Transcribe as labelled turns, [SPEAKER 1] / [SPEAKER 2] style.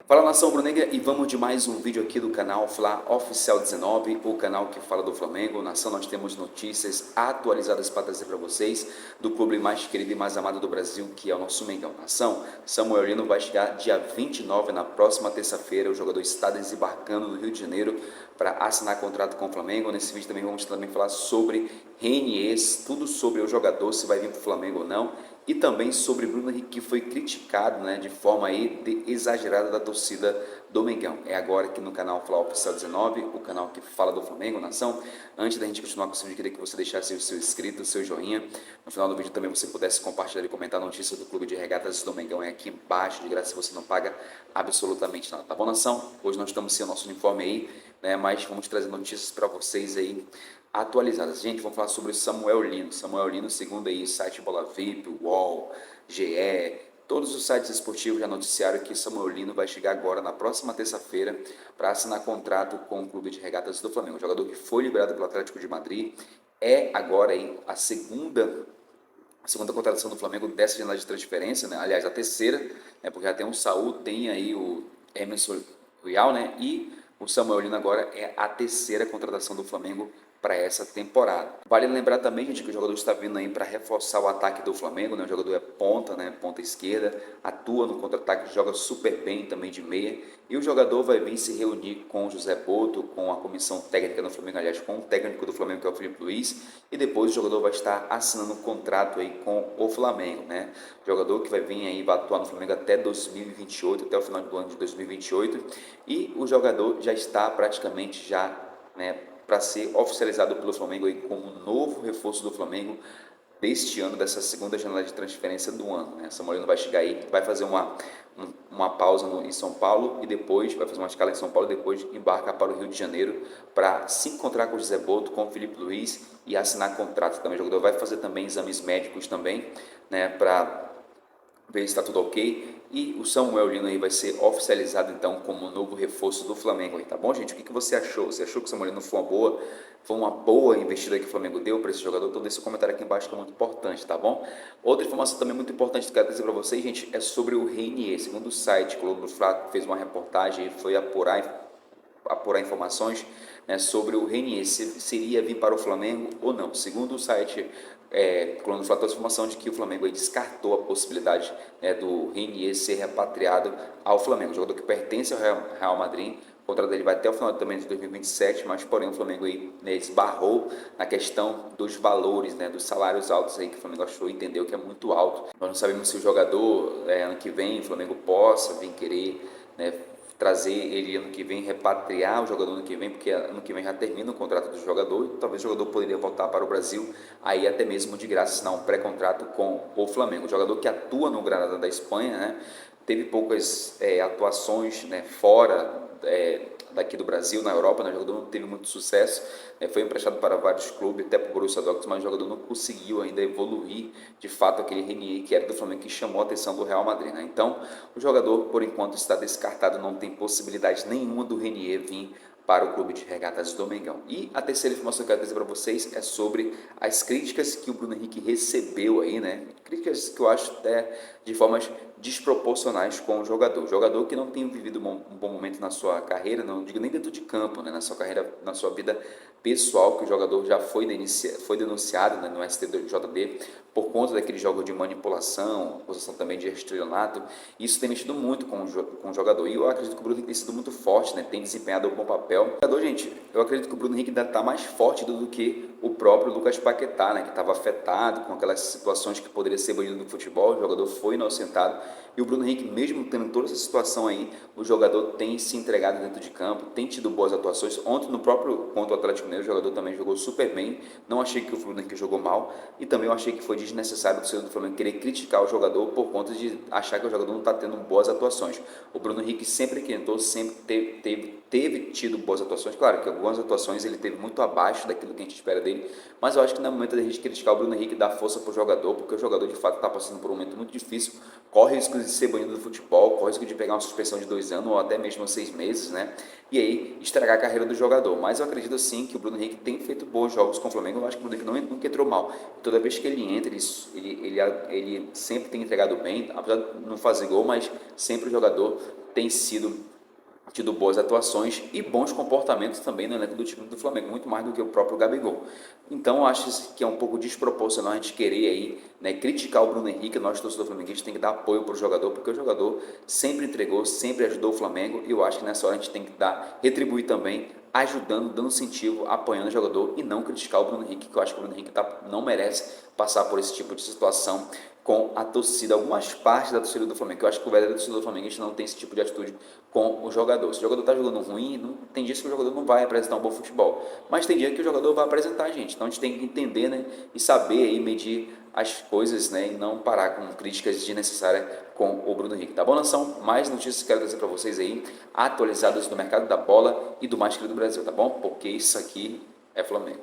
[SPEAKER 1] Fala nação Brunegra e vamos de mais um vídeo aqui do canal Fla Oficial 19, o canal que fala do Flamengo. Nação, nós temos notícias atualizadas para trazer para vocês do clube mais querido e mais amado do Brasil, que é o nosso Mengão. Nação, Samuel Lino vai chegar dia 29, na próxima terça-feira. O jogador está desembarcando no Rio de Janeiro para assinar contrato com o Flamengo. Nesse vídeo também vamos falar sobre Reniers, tudo sobre o jogador, se vai vir para o Flamengo ou não, e também sobre Bruno Henrique, que foi criticado, né, de forma aí exagerada da torcida do Mengão. É agora aqui no canal Fla Oficial 19, o canal que fala do Flamengo, nação. Antes da gente continuar com o vídeo, eu queria que você deixasse o seu inscrito, o seu joinha. No final do vídeo também você pudesse compartilhar e comentar a notícia do Clube de Regatas do Mengão. É aqui embaixo, de graça, você não paga absolutamente nada, tá bom, nação? Hoje nós estamos sem o nosso uniforme aí, né, mas vamos trazer notícias para vocês aí atualizadas. Gente, vamos falar sobre o Samuel Lino. Samuel Lino, segundo aí o site Bola VIP, UOL, GE, todos os sites esportivos já noticiaram que Samuel Lino vai chegar agora na próxima terça-feira para assinar contrato com o Clube de Regatas do Flamengo. O jogador que foi liberado pelo Atlético de Madrid é agora aí a segunda contratação do Flamengo dessa janela de transferência, né? Aliás, a terceira, né? Porque já tem o Saúl, tem aí o Emerson Royal, né? E o Samuel Lino agora é a terceira contratação do Flamengo para essa temporada. Vale lembrar também, gente, que o jogador está vindo aí para reforçar o ataque do Flamengo, né? O jogador é ponta, né? Ponta esquerda, atua no contra-ataque, joga super bem também de meia. E o jogador vai vir se reunir com o José Boto, com a comissão técnica do Flamengo, aliás, com o técnico do Flamengo, que é o Felipe Luiz, e depois o jogador vai estar assinando um contrato aí com o Flamengo, né? O jogador que vai vir aí, vai atuar no Flamengo até 2028, até o final do ano de 2028, e o jogador já está praticamente já, né, para ser oficializado pelo Flamengo aí como novo reforço do Flamengo deste ano, dessa segunda janela de transferência do ano, né? Samuel Lino vai chegar aí, vai fazer uma pausa em São Paulo e depois vai fazer uma escala em São Paulo e depois embarca para o Rio de Janeiro para se encontrar com o José Boto, com o Felipe Luiz e assinar contrato também. O jogador vai fazer também exames médicos também, né, para ver se está tudo ok. E o Samuel Lino aí vai ser oficializado então como novo reforço do Flamengo aí, tá bom, gente? O que você achou? Você achou que o Samuel Lino foi uma boa investida que o Flamengo deu para esse jogador? Então deixa seu comentário aqui embaixo, que é muito importante, tá bom? Outra informação também muito importante que eu quero dizer para vocês, gente, é sobre o Renier. Segundo o site Globo do Fla, fez uma reportagem e foi apurar informações, né, sobre o Renier, se seria vir para o Flamengo ou não. Segundo o site Coluna do Fla, trouxe informação de que o Flamengo aí descartou a possibilidade, né, do Renier ser repatriado ao Flamengo. O jogador que pertence ao Real Madrid, o contrato dele vai até o final também de 2027, mas porém o Flamengo aí, né, esbarrou na questão dos valores, né, dos salários altos aí, que o Flamengo achou e entendeu que é muito alto. Nós não sabemos se o jogador, ano que vem, o Flamengo possa vir querer, né, trazer ele ano que vem, repatriar o jogador ano que vem, porque ano que vem já termina o contrato do jogador, e talvez o jogador poderia voltar para o Brasil, aí até mesmo de graça, assinar um pré-contrato com o Flamengo. O jogador que atua no Granada da Espanha, né, teve poucas atuações, né, fora daqui do Brasil, na Europa, né, o jogador não teve muito sucesso, foi emprestado para vários clubes, até para o Borussia Dortmund, mas o jogador não conseguiu ainda evoluir, de fato, aquele Renier que era do Flamengo, que chamou a atenção do Real Madrid, né? Então, o jogador, por enquanto, está descartado, não tem possibilidade nenhuma do Renier vir para o Clube de Regatas do Mengão. E a terceira informação que eu quero dizer para vocês é sobre as críticas que o Bruno Henrique recebeu aí, né? Críticas que eu acho até de formas desproporcionais com o jogador que não tem vivido um bom momento na sua carreira, não digo nem dentro de campo, né, na sua carreira, na sua vida pessoal, que o jogador já foi denunciado, né, no STJD por conta daquele jogo de manipulação, acusação também de estelionato. Isso tem mexido muito com o jogador, e eu acredito que o Bruno Henrique tem sido muito forte, né, tem desempenhado um bom papel. O jogador, gente, eu acredito que o Bruno Henrique ainda está mais forte do que o próprio Lucas Paquetá, né, que estava afetado com aquelas situações que poderia ser banido do futebol. O jogador foi inocentado, e o Bruno Henrique, mesmo tendo toda essa situação aí, o jogador tem se entregado dentro de campo, tem tido boas atuações. Ontem, no próprio contra o Atlético Mineiro, o jogador também jogou super bem. Não achei que o Bruno Henrique jogou mal, e também eu achei que foi desnecessário do senhor do Flamengo querer criticar o jogador por conta de achar que o jogador não está tendo boas atuações. O Bruno Henrique sempre que entrou, sempre teve tido boas atuações. Claro que algumas atuações ele teve muito abaixo daquilo que a gente espera dele, Mas eu acho que não é momento de a gente criticar o Bruno Henrique e dar força para o jogador, porque o jogador de fato está passando por um momento muito difícil, corre risco de ser banido do futebol, corre risco de pegar uma suspensão de 2 anos ou até mesmo 6 meses, né? E aí estragar a carreira do jogador. Mas eu acredito sim que o Bruno Henrique tem feito bons jogos com o Flamengo. Eu acho que o Bruno Henrique nunca entrou mal. Toda vez que ele entra, ele sempre tem entregado bem, apesar de não fazer gol, mas sempre o jogador tem tido boas atuações e bons comportamentos também no elenco do time do Flamengo, muito mais do que o próprio Gabigol. Então, eu acho que é um pouco desproporcional a gente querer aí, né, criticar o Bruno Henrique. Nós, torcedor flamenguista, tem que dar apoio para o jogador, porque o jogador sempre entregou, sempre ajudou o Flamengo, e eu acho que nessa hora a gente tem que retribuir também, ajudando, dando incentivo, apoiando o jogador e não criticar o Bruno Henrique, que eu acho que o Bruno Henrique não merece passar por esse tipo de situação com a torcida, algumas partes da torcida do Flamengo, que eu acho que o verdadeiro torcedor do Flamengo não tem esse tipo de atitude com o jogador. Se o jogador está jogando ruim, tem dias que o jogador não vai apresentar um bom futebol, mas tem dia que o jogador vai apresentar, gente. Então a gente tem que entender, né, e saber aí medir as coisas, né, e não parar com críticas desnecessárias com o Bruno Henrique. Tá bom, nação? Mais notícias que quero trazer para vocês aí, atualizadas do mercado da bola e do mais querido Brasil, tá bom? Porque isso aqui é Flamengo.